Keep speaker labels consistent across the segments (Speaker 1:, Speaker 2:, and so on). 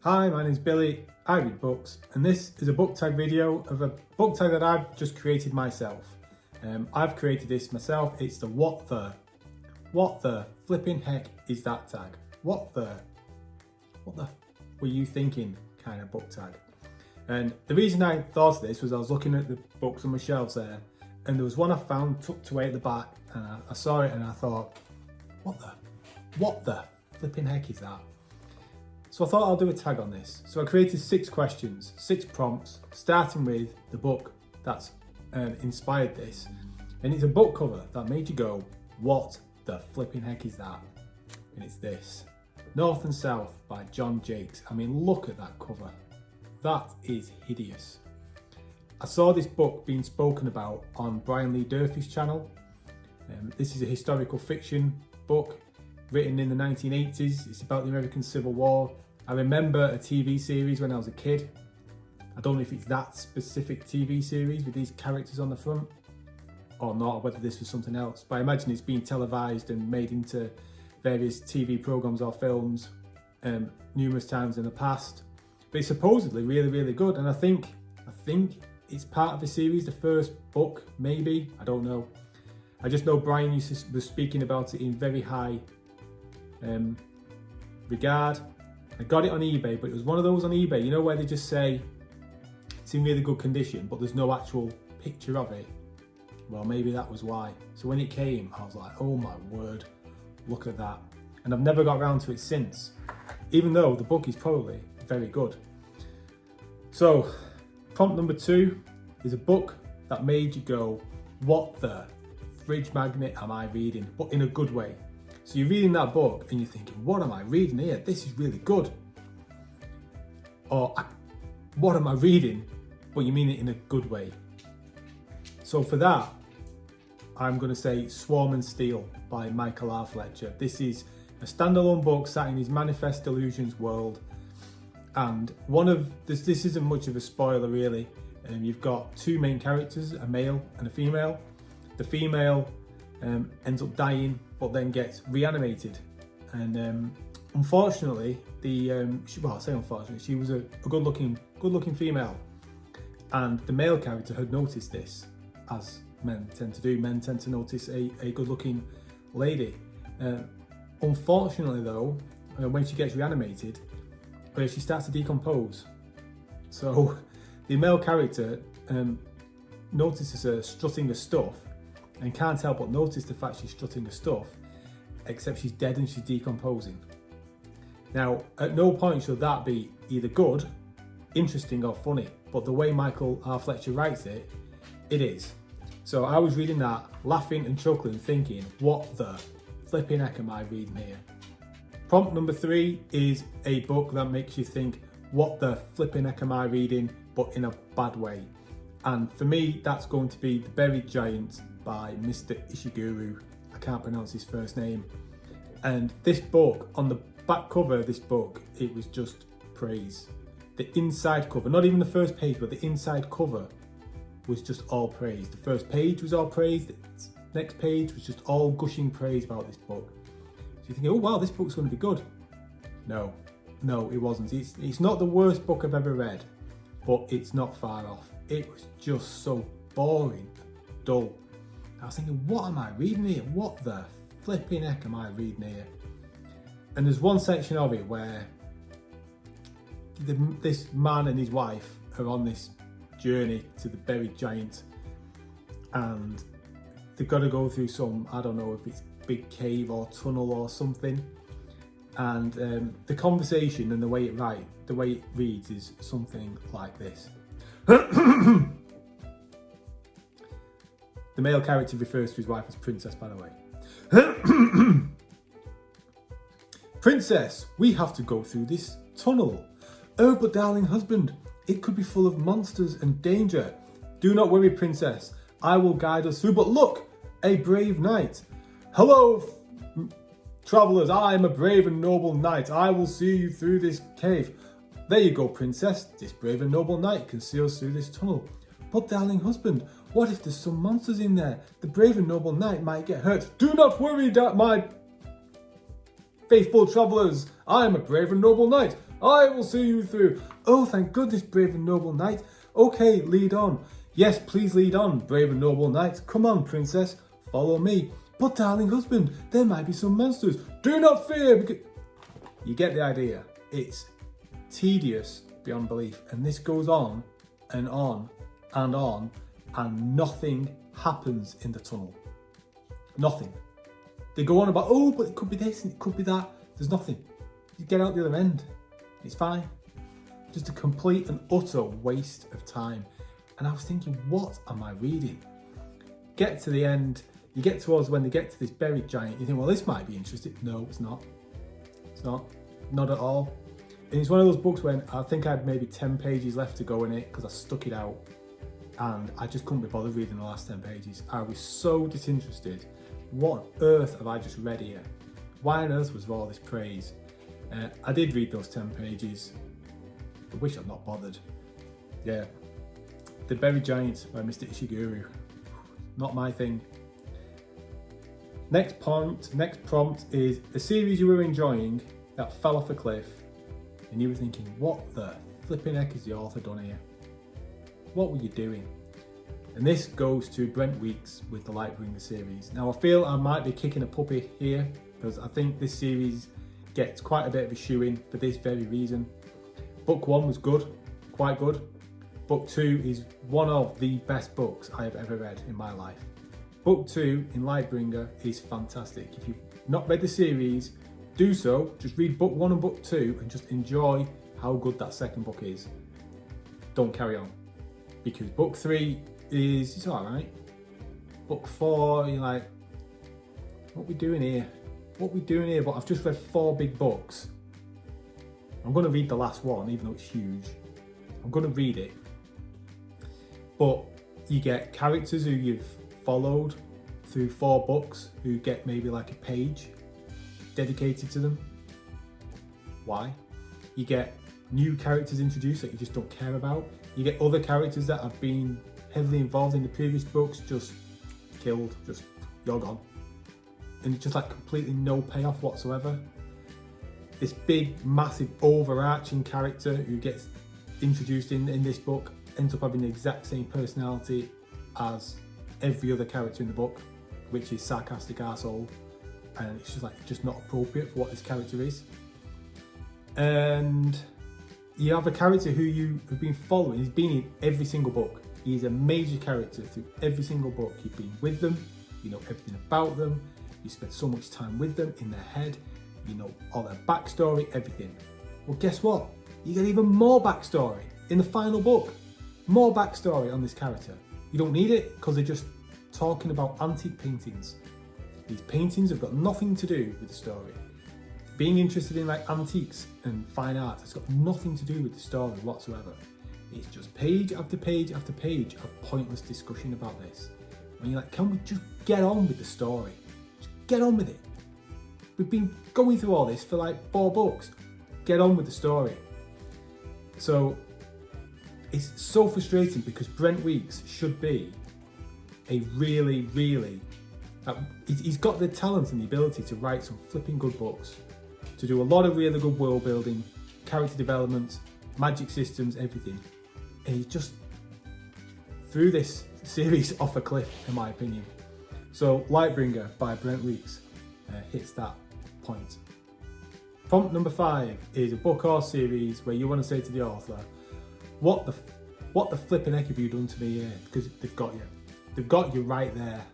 Speaker 1: Hi, my name's Billy, I read books, and this is a book tag video of a book tag that I've just created myself. I've created this myself. It's the what the flipping heck is that tag? What the were you thinking kind of book tag? And the reason I thought of this was I was looking at the books on my shelves there, and there was one I found tucked away at the back, and I saw it and I thought, what the flipping heck is that? So I thought I'll do a tag on this. So I created 6 questions, 6 prompts, starting with the book that's inspired this. And it's a book cover that made you go, what the flipping heck is that? And it's this, North and South by John Jakes. I mean, look at that cover. That is hideous. I saw this book being spoken about on Brian Lee Durfee's channel. This is a historical fiction book written in the 1980s. It's about the American Civil War. I remember a TV series when I was a kid. I don't know if it's that specific TV series with these characters on the front or not, or whether this was something else, but I imagine it's been televised and made into various TV programs or films numerous times in the past. But it's supposedly really good, and I think it's part of the series, the first book, maybe, I don't know. I just know Brian was speaking about it in very high regard. I got it on eBay, but it was one of those on eBay, you know, where they just say it's in really good condition, but there's no actual picture of it. Well, maybe that was why. So when it came, I was like, oh my word, look at that. And I've never got around to it since, even though the book is probably very good. So prompt number 2 is a book that made you go, what the fridge magnet am I reading? But in a good way. So you're reading that book and you're thinking, what am I reading here? This is really good. Or, what am I reading? But you mean it in a good way. So for that, I'm going to say Swarm and Steel by Michael R. Fletcher. This is a standalone book set in his Manifest Delusions world. And this isn't much of a spoiler really. You've got 2 main characters, a male and a female. The female ends up dying, but then gets reanimated. And unfortunately, I say unfortunately, she was a good-looking female. And the male character had noticed this, as men tend to do. Men tend to notice a good-looking lady. Unfortunately though, when she gets reanimated, she starts to decompose. So the male character notices her strutting her stuff and can't help but notice the fact she's strutting her stuff, except she's dead and she's decomposing. Now, at no point should that be either good, interesting or funny, but the way Michael R. Fletcher writes it, it is. So I was reading that, laughing and chuckling, thinking, what the flipping heck am I reading here? Prompt number 3 is a book that makes you think, what the flipping heck am I reading, but in a bad way. And for me, that's going to be The Buried Giant by Mr. Ishiguro. I can't pronounce his first name. And this book, on the back cover of this book, it was just praise. The inside cover, not even the first page, but the inside cover was just all praise. The first page was all praise, the next page was just all gushing praise about this book. So you're thinking, oh wow, this book's going to be good. No, it wasn't. It's not the worst book I've ever read, but it's not far off. It was just so boring, dull. I was thinking, what am I reading here? What the flipping heck am I reading here? And there's one section of it where this man and his wife are on this journey to the buried giant, and they've got to go through some, I don't know if it's big cave or tunnel or something. And the conversation and the way it reads is something like this. The male character refers to his wife as Princess, by the way. Princess, we have to go through this tunnel. Oh, but darling husband, it could be full of monsters and danger. Do not worry, Princess. I will guide us through. But look, a brave knight. Hello, travellers. I am a brave and noble knight. I will see you through this cave. There you go, Princess. This brave and noble knight can see us through this tunnel. But darling husband, what if there's some monsters in there? The brave and noble knight might get hurt. Do not worry, my faithful travellers. I am a brave and noble knight. I will see you through. Oh, thank goodness, brave and noble knight. Okay, lead on. Yes, please lead on, brave and noble knight. Come on, princess, follow me. But darling husband, there might be some monsters. Do not fear, because... You get the idea. It's tedious beyond belief. And this goes on and on and on, and nothing happens in the tunnel. Nothing. They go on about, oh, but it could be this and it could be that. There's nothing. You get out the other end. It's fine. Just a complete and utter waste of time. And I was thinking, what am I reading? Get to the end. You get towards when they get to this buried giant. You think, well, this might be interesting. No, it's not. It's not. Not at all. And it's one of those books when I think I had maybe 10 pages left to go in it because I stuck it out. And I just couldn't be bothered reading the last 10 pages. I was so disinterested. What on earth have I just read here? Why on earth was all this praise? I did read those 10 pages. I wish I'd not bothered. Yeah. The Buried Giant by Mr. Ishiguro. Not my thing. Next prompt is a series you were enjoying that fell off a cliff and you were thinking, what the flipping heck has the author done here? What were you doing? And this goes to Brent Weeks with the Lightbringer series. Now I feel I might be kicking a puppy here because I think this series gets quite a bit of a shoe-in for this very reason. Book 1 was good, quite good. Book 2 is one of the best books I have ever read in my life. Book 2 in Lightbringer is fantastic. If you've not read the series, do so. Just read book 1 and book 2 and just enjoy how good that second book is. Don't carry on. Because book 3 it's alright. Book 4, you're like, what are we doing here? What are we doing here? But I've just read 4 big books. I'm going to read the last one, even though it's huge. I'm going to read it. But you get characters who you've followed through 4 books who get maybe like a page dedicated to them. Why? You get new characters introduced that you just don't care about. You get other characters that have been heavily involved in the previous books just killed, just you're gone. And just like completely no payoff whatsoever. This big, massive, overarching character who gets introduced in this book ends up having the exact same personality as every other character in the book, which is sarcastic arsehole, and it's just like just not appropriate for what this character is. And you have a character who you have been following. He's been in every single book. He is a major character through every single book. You've been with them, you know everything about them, you spend so much time with them in their head, you know all their backstory, everything. Well, guess what? You get even more backstory in the final book. More backstory on this character. You don't need it because they're just talking about antique paintings. These paintings have got nothing to do with the story. Being interested in like antiques and fine art has got nothing to do with the story whatsoever. It's just page after page after page of pointless discussion about this. And you're like, can we just get on with the story? Just get on with it. We've been going through all this for like 4 books. Get on with the story. So it's so frustrating because Brent Weeks should be a really, he's got the talent and the ability to write some flipping good books, to do a lot of really good world building, character development, magic systems, everything. And he's just threw this series off a cliff, in my opinion. So Lightbringer by Brent Weeks hits that point. Prompt number 5 is a book or series where you want to say to the author, what the flipping heck have you done to me here? Because they've got you. They've got you right there.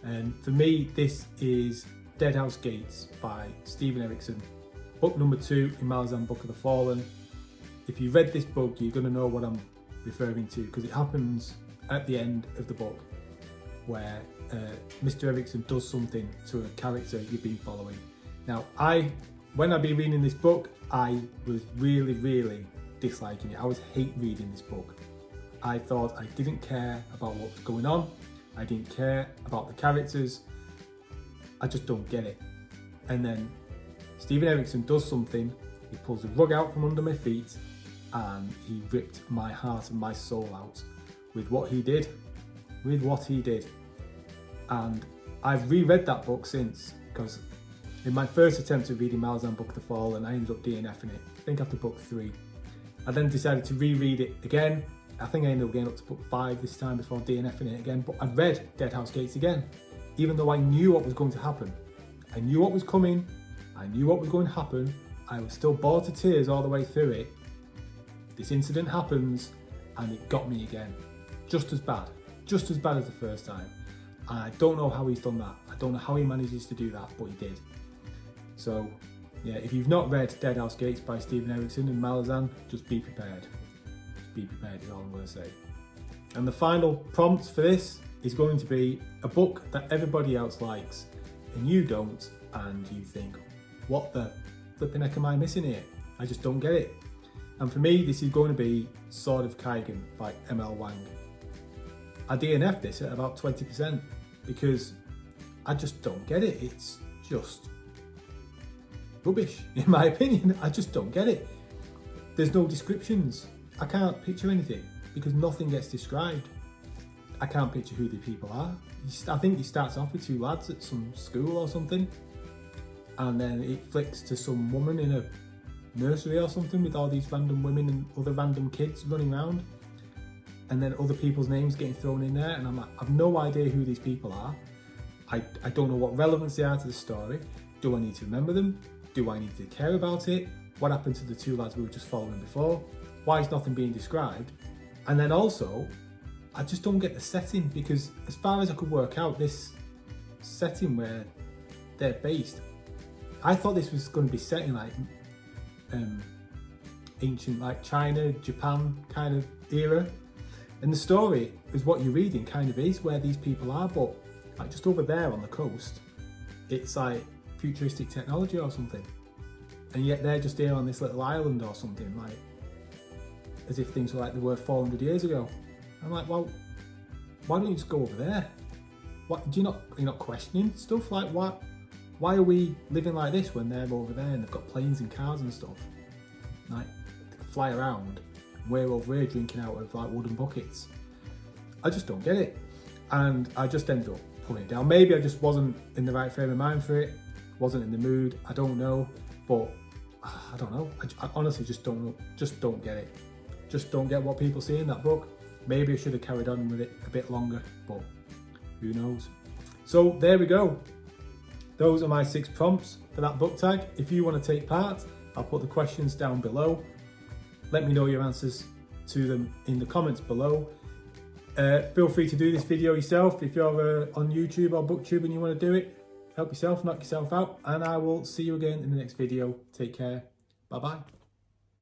Speaker 1: And for me, this is Dead House Gates by Stephen Erickson. Book number 2 in Malazan Book of the Fallen. If you read this book, you're going to know what I'm referring to because it happens at the end of the book where Mr. Erickson does something to a character you've been following. Now, when I've been reading this book, I was really disliking it. I was hate reading this book. I thought I didn't care about what was going on. I didn't care about the characters. I just don't get it. And then Stephen Erickson does something. He pulls the rug out from under my feet and he ripped my heart and my soul out with what he did. And I've reread that book since because in my first attempt at reading Malazan Book of the Fallen, I ended up DNFing it, I think after book 3. I then decided to reread it again. I think I ended up getting up to book 5 this time before DNFing it again, but I read Dead House Gates again, even though I knew what was going to happen. I knew what was coming, I knew what was going to happen, I was still bored to tears all the way through it. This incident happens and it got me again. Just as bad as the first time. And I don't know how he's done that. I don't know how he manages to do that, but he did. So yeah, if you've not read Dead House Gates by Stephen Erickson and Malazan, just be prepared. Just be prepared is all I'm going to say. And the final prompt for this is going to be a book that everybody else likes and you don't, and you think, what the flipping heck am I missing here? I just don't get it. And for me, this is going to be Sword of Kaigan by M.L. Wang. I DNF'd this at about 20% because I just don't get it. It's just rubbish, in my opinion. I just don't get it. There's no descriptions. I can't picture anything because nothing gets described. I can't picture who the people are. I think he starts off with 2 lads at some school or something, and then it flicks to some woman in a nursery or something with all these random women and other random kids running around, and then other people's names getting thrown in there, and I'm like, I've no idea who these people are. I don't know what relevance they are to the story. Do I need to remember them? Do I need to care about it? What happened to the 2 lads we were just following before? Why is nothing being described? And then also, I just don't get the setting, because as far as I could work out, this setting where they're based, I thought this was going to be set in like ancient, like China, Japan kind of era. And the story is what you're reading kind of is where these people are, but like just over there on the coast, it's like futuristic technology or something. And yet they're just here on this little island or something, like as if things were like they were 400 years ago. I'm like, well, why don't you just go over there? What you're not questioning stuff? Like, why are we living like this when they're over there and they've got planes and cars and stuff? Like, they can fly around. We're over here drinking out of like wooden buckets. I just don't get it. And I just ended up putting it down. Maybe I just wasn't in the right frame of mind for it. Wasn't in the mood. I don't know. But I don't know. I honestly just don't know. Just don't get it. Just don't get what people see in that book. Maybe I should have carried on with it a bit longer, but who knows. So there we go. Those are my 6 prompts for that book tag. If you want to take part, I'll put the questions down below. Let me know your answers to them in the comments below. Feel free to do this video yourself. If you're on YouTube or BookTube and you want to do it, help yourself, knock yourself out, and I will see you again in the next video. Take care. Bye bye.